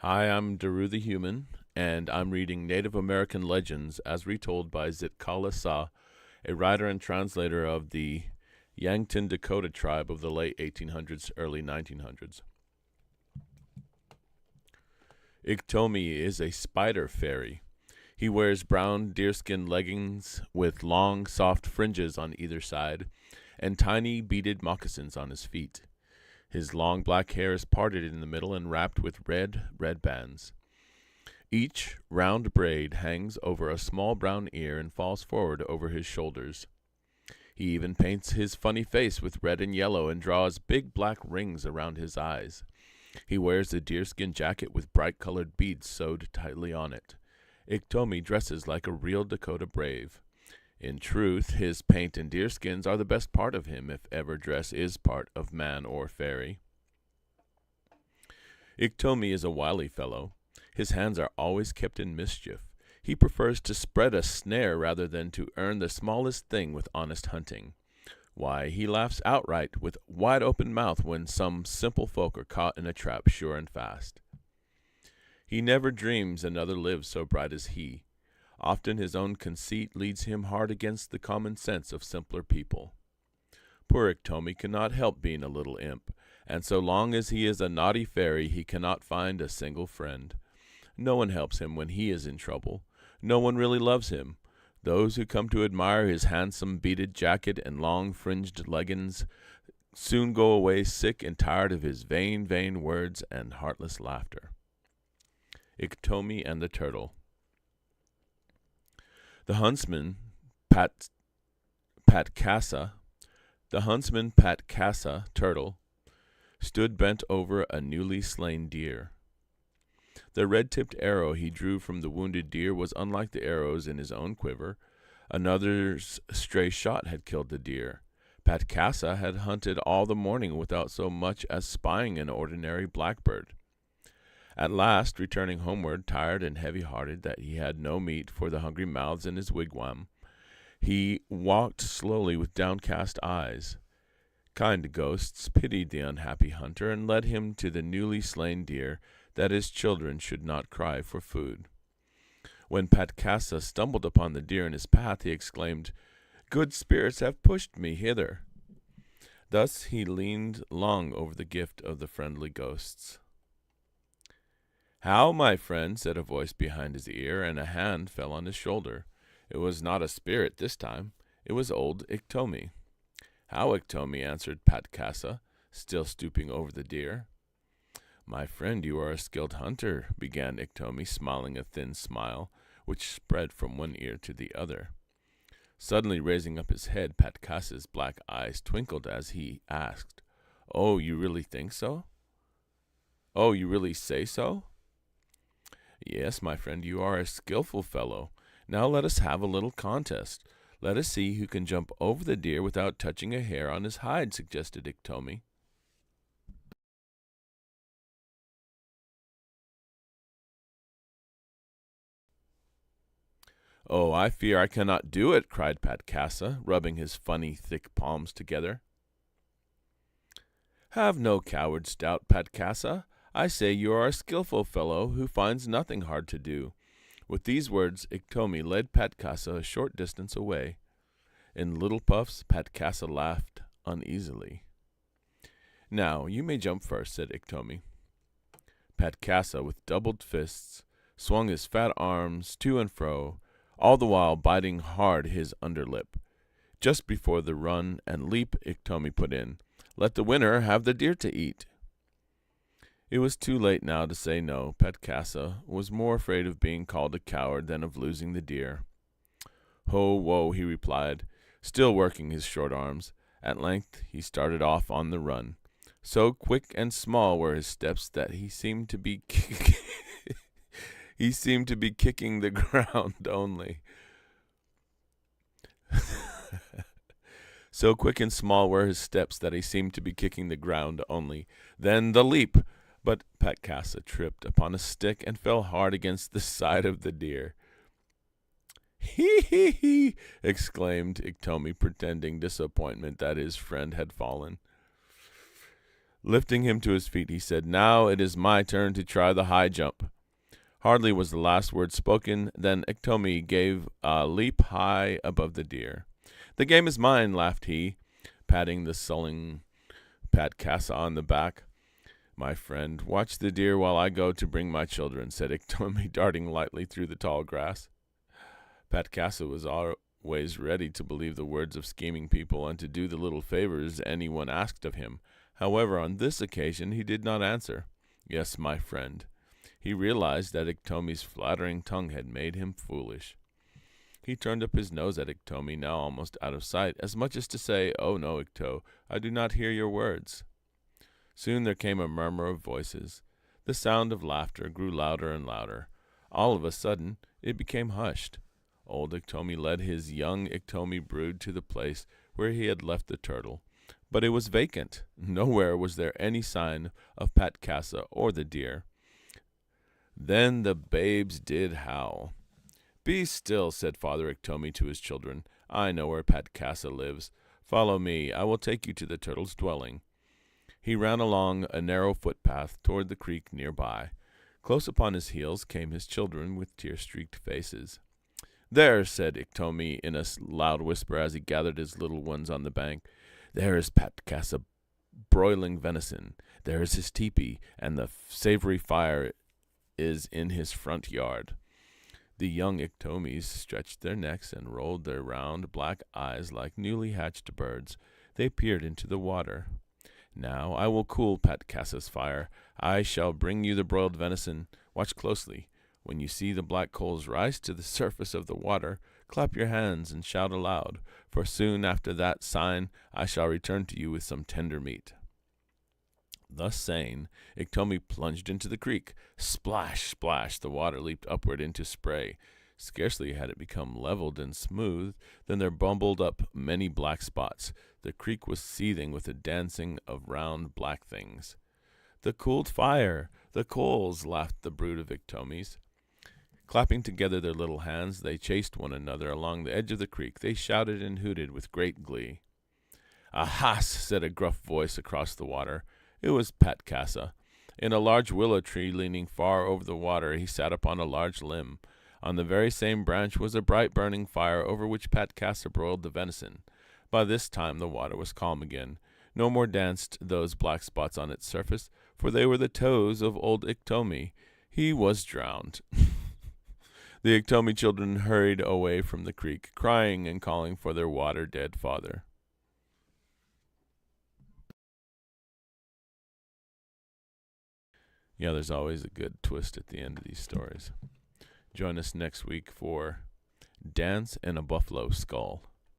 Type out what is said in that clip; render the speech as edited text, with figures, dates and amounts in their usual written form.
Hi, I'm Daruth the Human, and I'm reading Native American Legends as retold by Zitkala Sa, a writer and translator of the Yankton Dakota Tribe of the late 1800s, early 1900s. IKTOMI is a spider fairy. He wears brown deerskin leggings with long, soft fringes on either side, and tiny beaded moccasins on his feet. His long black hair is parted in the middle and wrapped with red bands. Each round braid hangs over a small brown ear and falls forward over his shoulders. He even paints his funny face with red and yellow and draws big black rings around his eyes. He wears a deerskin jacket with bright-colored beads sewed tightly on it. IKTOMI dresses like a real Dakota brave. In truth, his paint and deerskins are the best part of him, if ever dress is part of man or fairy. IKTOMI is a wily fellow. His hands are always kept in mischief. He prefers to spread a snare rather than to earn the smallest thing with honest hunting. Why, he laughs outright with wide-open mouth when some simple folk are caught in a trap sure and fast. He never dreams another lives so bright as he. Often his own conceit leads him hard against the common sense of simpler people. Poor IKTOMI cannot help being a little imp, and so long as he is a naughty fairy he cannot find a single friend. No one helps him when he is in trouble. No one really loves him. Those who come to admire his handsome beaded jacket and long fringed leggings soon go away sick and tired of his vain words and heartless laughter. IKTOMI and the Turtle. The huntsman Patkasa turtle stood bent over a newly slain deer. The red-tipped arrow he drew from the wounded deer was unlike the arrows in his own quiver. Another's stray shot had killed the deer. Patkasa had hunted all the morning without so much as spying an ordinary blackbird. At last, returning homeward, tired and heavy-hearted that he had no meat for the hungry mouths in his wigwam, he walked slowly with downcast eyes. Kind ghosts pitied the unhappy hunter and led him to the newly slain deer, that his children should not cry for food. When Patkasa stumbled upon the deer in his path, he exclaimed, "Good spirits have pushed me hither." Thus he leaned long over the gift of the friendly ghosts. "How, my friend?" said a voice behind his ear, and a hand fell on his shoulder. It was not a spirit this time. It was old IKTOMI. "How, IKTOMI?" answered Patkasa, still stooping over the deer. "My friend, you are a skilled hunter," began IKTOMI, smiling a thin smile, which spread from one ear to the other. Suddenly raising up his head, Patkasa's black eyes twinkled as he asked, "Oh, you really think so? Oh, you really say so?" "Yes, my friend, you are a skillful fellow. Now let us have a little contest. Let us see who can jump over the deer without touching a hair on his hide," suggested IKTOMI. "Oh, I fear I cannot do it," cried Patkasa, rubbing his funny, thick palms together. "Have no cowards doubt, Patkasa. I say you are a skillful fellow who finds nothing hard to do." With these words, IKTOMI led Patkasa a short distance away. In little puffs, Patkasa laughed uneasily. "Now, you may jump first," said IKTOMI. Patkasa, with doubled fists, swung his fat arms to and fro, all the while biting hard his underlip. Just before the run and leap, IKTOMI put in, "Let the winner have the deer to eat." It was too late now to say no. Patkasa was more afraid of being called a coward than of losing the deer. "Ho, whoa," he replied, still working his short arms. At length he started off on the run. So quick and small were his steps that he seemed to be kicking the ground only. So quick and small were his steps that he seemed to be kicking the ground only. Then the leap! But Patkasa tripped upon a stick and fell hard against the side of the deer. "Hee hee hee!" exclaimed IKTOMI, pretending disappointment that his friend had fallen. Lifting him to his feet, he said, "Now it is my turn to try the high jump." Hardly was the last word spoken than IKTOMI gave a leap high above the deer. "The game is mine," laughed he, patting the sullen Zitkala Sa on the back. "My friend, watch the deer while I go to bring my children," said IKTOMI, darting lightly through the tall grass. Zitkala Sa was always ready to believe the words of scheming people and to do the little favors anyone asked of him. However, on this occasion he did not answer, "Yes, my friend." He realized that IKTOMI's flattering tongue had made him foolish. He turned up his nose at IKTOMI, now almost out of sight, as much as to say, "Oh no, Ikto, I do not hear your words." Soon there came a murmur of voices. The sound of laughter grew louder and louder. All of a sudden it became hushed. Old IKTOMI led his young IKTOMI brood to the place where he had left the turtle. But it was vacant. Nowhere was there any sign of Zitkala Sa or the deer. Then the babes did howl. "Be still," said Father IKTOMI to his children. "I know where Zitkala Sa lives. Follow me. I will take you to the turtle's dwelling." He ran along a narrow footpath toward the creek nearby. Close upon his heels came his children with tear-streaked faces. "There," said IKTOMI in a loud whisper as he gathered his little ones on the bank. "There is Zitkala Sa broiling venison. There is his teepee, and the savory fire is in his front yard." The young IKTOMIs stretched their necks and rolled their round black eyes like newly hatched birds. They peered into the water. "Now I will cool Zitkala Sa's fire. I shall bring you the broiled venison. Watch closely. When you see the black coals rise to the surface of the water, clap your hands and shout aloud, for soon after that sign I shall return to you with some tender meat." Thus saying, IKTOMI plunged into the creek. Splash, splash, the water leaped upward into spray. Scarcely had it become leveled and smooth than there bubbled up many black spots. The creek was seething with a dancing of round black things. "The cooled fire! The coals!" laughed the brood of IKTOMIs. Clapping together their little hands, they chased one another along the edge of the creek. They shouted and hooted with great glee. "Ahas!" said a gruff voice across the water. It was Zitkala Sa. In a large willow tree leaning far over the water, he sat upon a large limb. On the very same branch was a bright burning fire over which Zitkala Sa broiled the venison. By this time the water was calm again. No more danced those black spots on its surface, for they were the toes of old IKTOMI. He was drowned. The IKTOMI children hurried away from the creek, crying and calling for their water-dead father. Yeah, there's always a good twist at the end of these stories. Join us next week for Dance in a Buffalo Skull.